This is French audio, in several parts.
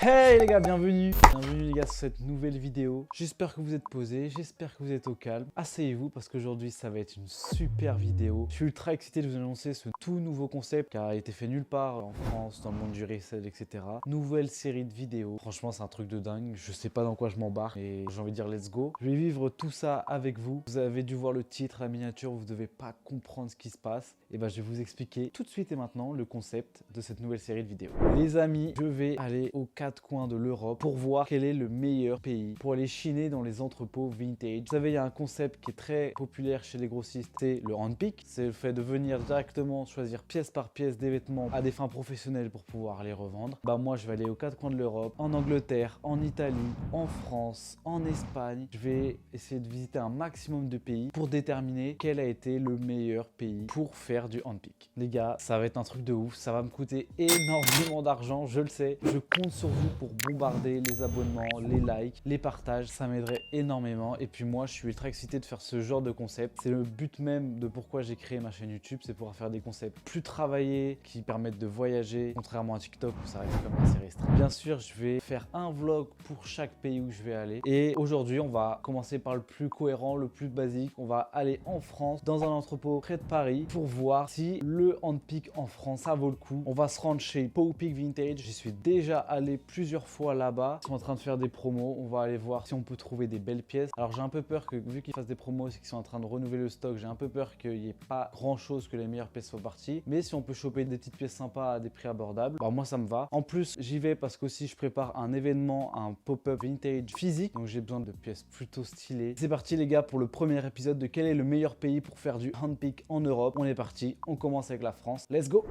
Hey les gars, bienvenue les gars sur cette nouvelle vidéo. J'espère que vous êtes posés, j'espère que vous êtes au calme. Asseyez-vous parce qu'aujourd'hui ça va être une super vidéo. Je suis ultra excité de vous annoncer ce tout nouveau concept qui a été fait nulle part en France, dans le monde du resell, etc. Nouvelle série de vidéos. Franchement c'est un truc de dingue, je sais pas dans quoi je m'embarque et j'ai envie de dire let's go. Je vais vivre tout ça avec vous. Vous avez dû voir le titre, la miniature, vous devez pas comprendre ce qui se passe. Et ben je vais vous expliquer tout de suite et maintenant le concept de cette nouvelle série de vidéos. Les amis, je vais aller aux quatre coins de l'Europe pour voir quel est le meilleur pays pour aller chiner dans les entrepôts vintage. Vous savez, il y a un concept qui est très populaire chez les grossistes, c'est le handpick. C'est le fait de venir directement choisir pièce par pièce des vêtements à des fins professionnelles pour pouvoir les revendre. Bah moi, je vais aller aux quatre coins de l'Europe, en Angleterre, en Italie, en France, en Espagne. Je vais essayer de visiter un maximum de pays pour déterminer quel a été le meilleur pays pour faire du handpick. Les gars, ça va être un truc de ouf, ça va me coûter énormément d'argent, je le sais. Je compte sur vous pour bombarder les abonnements, les likes, les partages, ça m'aiderait énormément. Et puis moi, je suis ultra excité de faire ce genre de concept. C'est le but même de pourquoi j'ai créé ma chaîne YouTube, c'est pour faire des concepts plus travaillés, qui permettent de voyager, contrairement à TikTok où ça reste comme assez restreint. Bien sûr, je vais faire un vlog pour chaque pays où je vais aller. Et aujourd'hui, on va commencer par le plus cohérent, le plus basique. On va aller en France, dans un entrepôt près de Paris, pour voir si le handpick en France, ça vaut le coup. On va se rendre chez Powpick Vintage. J'y suis déjà allé plusieurs fois là-bas. Ils sont en train de faire des promos. On va aller voir si on peut trouver des belles pièces. Alors j'ai un peu peur que, vu qu'ils fassent des promos, c'est qu'ils sont en train de renouveler le stock. J'ai un peu peur qu'il n'y ait pas grand-chose, que les meilleures pièces soient parties. Mais si on peut choper des petites pièces sympas à des prix abordables, bah moi ça me va. En plus, j'y vais parce qu'aussi je prépare un événement, un pop-up vintage physique. Donc j'ai besoin de pièces plutôt stylées. C'est parti les gars pour le premier épisode de quel est le meilleur pays pour faire du handpick en Europe. On est parti, on commence avec la France. Let's go!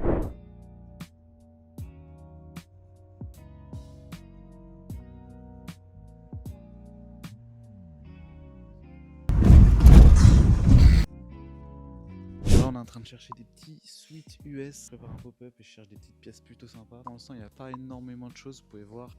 Là, on est en train de chercher des petits suites US. Je prépare un pop-up et je cherche des petites pièces plutôt sympas. Pour l'instant, il n'y a pas énormément de choses, vous pouvez voir.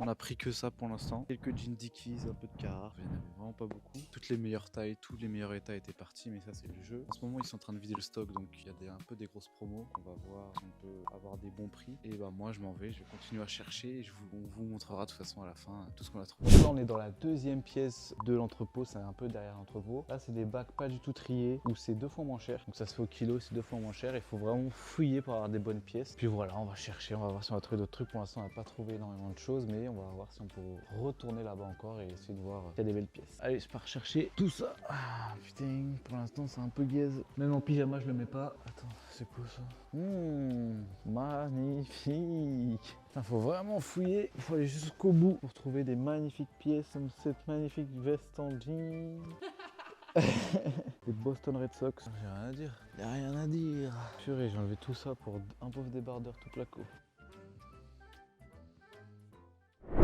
On a pris que ça pour l'instant. Quelques jeans Dickies, un peu de Carhartt. Il n'y en avait vraiment pas beaucoup. Toutes les meilleures tailles, tous les meilleurs états étaient partis, mais ça c'est le jeu. En ce moment ils sont en train de vider le stock, donc il y a un peu des grosses promos. On va voir si on peut avoir des bons prix. Et bah moi je m'en vais, je vais continuer à chercher et on vous montrera de toute façon à la fin tout ce qu'on a trouvé. Donc là on est dans la deuxième pièce de l'entrepôt, c'est un peu derrière l'entrepôt. Là c'est des bacs pas du tout triés, où c'est 2 fois moins cher. Donc ça se fait au kilo, c'est 2 fois moins cher. Il faut vraiment fouiller pour avoir des bonnes pièces. Puis voilà, on va chercher, on va voir si on va trouver d'autres trucs. Pour l'instant on n'a pas trouvé énormément de choses, mais on va voir si on peut retourner là-bas encore et essayer de voir s'il y a des belles pièces. Allez, je pars chercher tout ça. Ah putain, pour l'instant c'est un peu gaze. Même en pyjama je le mets pas. Attends, c'est quoi ça? Magnifique. Il faut vraiment fouiller, il faut aller jusqu'au bout pour trouver des magnifiques pièces comme cette magnifique veste en jean. Les Boston Red Sox. J'ai rien à dire. Y a rien à dire. Purée, j'ai enlevé tout ça pour un pauvre débardeur tout placo.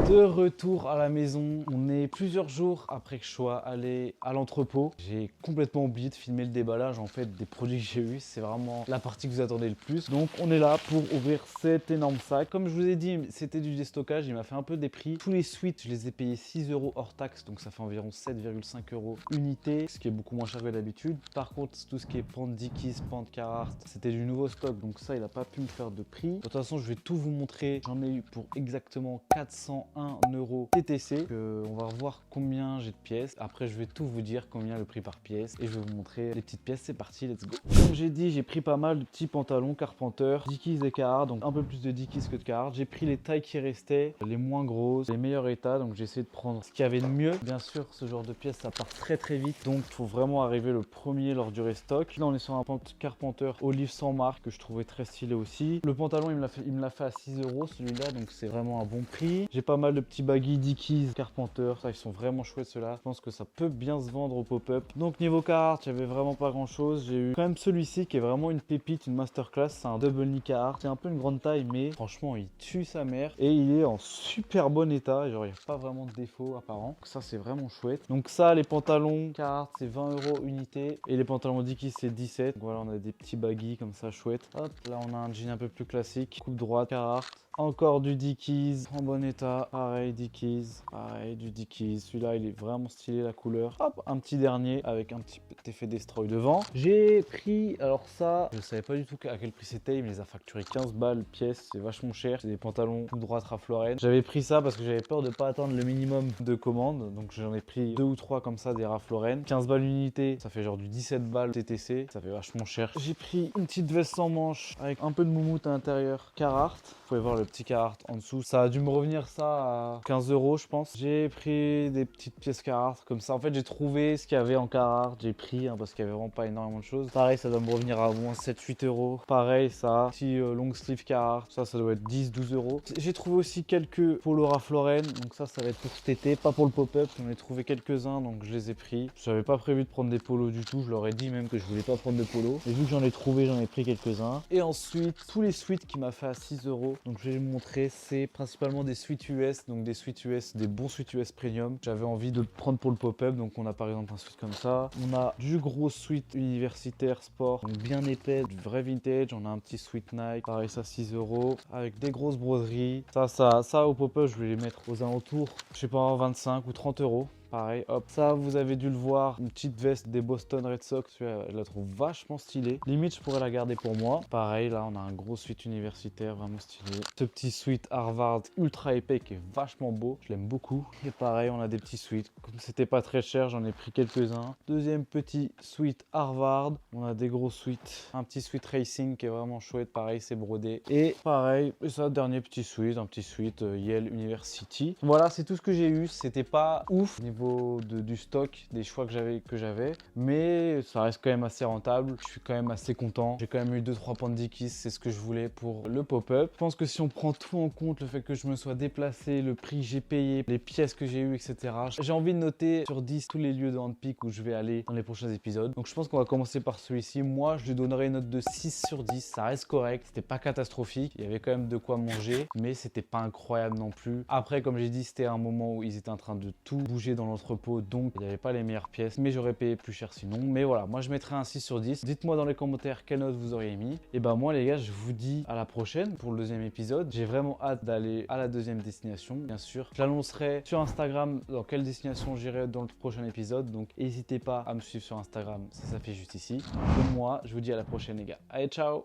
De retour à la maison, on est plusieurs jours après que je sois allé à l'entrepôt. J'ai complètement oublié de filmer le déballage en fait des produits que j'ai eu. C'est vraiment la partie que vous attendez le plus. Donc on est là pour ouvrir cet énorme sac. Comme je vous ai dit, c'était du déstockage. Il m'a fait un peu des prix. Tous les suites, je les ai payés 6 € hors taxe. Donc ça fait environ 7,5 € unité, ce qui est beaucoup moins cher que d'habitude. Par contre, tout ce qui est pente Dickies, pente Carhartt, c'était du nouveau stock. Donc ça, il n'a pas pu me faire de prix. De toute façon, je vais tout vous montrer. J'en ai eu pour exactement 401 € TTC. On va revoir combien j'ai de pièces. Après, je vais tout vous dire combien le prix par pièce et je vais vous montrer les petites pièces. C'est parti, let's go. Comme j'ai dit, j'ai pris pas mal de petits pantalons Carpenter, Dickies et Carhartt, donc un peu plus de Dickies que de Carhartt. J'ai pris les tailles qui restaient, les moins grosses, les meilleurs états. Donc j'ai essayé de prendre ce qu'il y avait de mieux. Bien sûr, ce genre de pièces, ça part très très vite. Donc il faut vraiment arriver le premier lors du restock. Là, on est sur un Carpenter Olive sans marque que je trouvais très stylé aussi. Le pantalon, il me l'a fait à 6 € celui-là, donc c'est vraiment un bon prix. J'ai pas mal de petits baggy Dickies Carpenter, ça ils sont vraiment chouettes ceux-là. Je pense que ça peut bien se vendre au pop-up. Donc niveau Carhartt, il n'y avait vraiment pas grand-chose. J'ai eu quand même celui-ci qui est vraiment une pépite, une masterclass. C'est un double knee Carhartt. C'est un peu une grande taille, mais franchement, il tue sa mère et il est en super bon état. Genre, il n'y a pas vraiment de défaut apparent. Donc ça, c'est vraiment chouette. Donc ça, les pantalons Carhartt, c'est 20 € unité et les pantalons Dickies, c'est 17. Donc voilà, on a des petits baggy comme ça, chouette. Hop, là, on a un jean un peu plus classique, coupe droite Carhartt. Encore du Dickies en bon état. Pareil, Dickies. Pareil, du Dickies. Celui-là, il est vraiment stylé, la couleur. Hop, un petit dernier avec un petit effet destroy devant. J'ai pris, alors ça, je savais pas du tout à quel prix c'était. Il me les a facturé 15 balles pièce. C'est vachement cher. C'est des pantalons tout droit Ralph Lauren. J'avais pris ça parce que j'avais peur de pas atteindre le minimum de commandes. Donc j'en ai pris 2 ou 3 comme ça, des Ralph Lauren. 15 balles l'unité. Ça fait genre du 17 balles TTC. Ça fait vachement cher. J'ai pris une petite veste sans manches avec un peu de moumoute à l'intérieur. Carhartt. Vous pouvez voir le petit Carhartt en dessous. Ça a dû me revenir ça à 15 € je pense. J'ai pris des petites pièces Carhartt comme ça. En fait j'ai trouvé ce qu'il y avait en Carhartt. J'ai pris parce qu'il y avait vraiment pas énormément de choses. Pareil ça doit me revenir à au moins 7-8 €. Pareil ça. Petit long sleeve Carhartt. Ça doit être 10-12 €. J'ai trouvé aussi quelques polos Ralph Lauren. Donc ça va être pour cet été. Pas pour le pop-up. J'en ai trouvé quelques-uns donc je les ai pris. Je n'avais pas prévu de prendre des polos du tout. Je leur ai dit même que je voulais pas prendre de polos. Et vu que j'en ai trouvé, j'en ai pris quelques-uns. Et ensuite tous les suites qui m'a fait à 6 €. Donc je vais vous montrer, c'est principalement des suites US, donc des suites US, des bons suites US premium. J'avais envie de prendre pour le pop-up, donc on a par exemple un suite comme ça. On a du gros suite universitaire sport, donc bien épais, du vrai vintage. On a un petit suite Nike, pareil ça 6 € avec des grosses broderies. Ça au pop-up, je vais les mettre aux alentours, je sais pas, 25 ou 30 €. Pareil, hop, ça vous avez dû le voir, une petite veste des Boston Red Sox, je la trouve vachement stylée. Limite, je pourrais la garder pour moi. Pareil, là, on a un gros suite universitaire, vraiment stylé. Ce petit suite Harvard ultra épais qui est vachement beau, je l'aime beaucoup. Et pareil, on a des petits suites. Comme c'était pas très cher, j'en ai pris quelques-uns. Deuxième petit suite Harvard, on a des gros suites. Un petit suite Racing qui est vraiment chouette, pareil, c'est brodé. Et pareil, et ça, dernier petit suite, un petit suite Yale University. Voilà, c'est tout ce que j'ai eu. C'était pas ouf du stock, des choix que j'avais, mais ça reste quand même assez rentable. Je suis quand même assez content. J'ai quand même eu 2-3 points de Dickies, c'est ce que je voulais pour le pop-up. Je pense que si on prend tout en compte, le fait que je me sois déplacé, le prix que j'ai payé, les pièces que j'ai eues, etc. J'ai envie de noter sur 10 tous les lieux de handpick où je vais aller dans les prochains épisodes. Donc je pense qu'on va commencer par celui-ci. Moi, je lui donnerai une note de 6 sur 10. Ça reste correct. C'était pas catastrophique. Il y avait quand même de quoi manger, mais c'était pas incroyable non plus. Après, comme j'ai dit, c'était un moment où ils étaient en train de tout bouger dans l'entrepôt, donc il n'y avait pas les meilleures pièces, mais j'aurais payé plus cher sinon. Mais voilà, moi je mettrais un 6 sur 10. Dites-moi dans les commentaires quelle note vous auriez mis. Et bah moi les gars, je vous dis à la prochaine pour le deuxième épisode. J'ai vraiment hâte d'aller à la deuxième destination, bien sûr. Je l'annoncerai sur Instagram dans quelle destination j'irai dans le prochain épisode, donc n'hésitez pas à me suivre sur Instagram, ça s'affiche juste ici. Et moi, je vous dis à la prochaine les gars. Allez, ciao!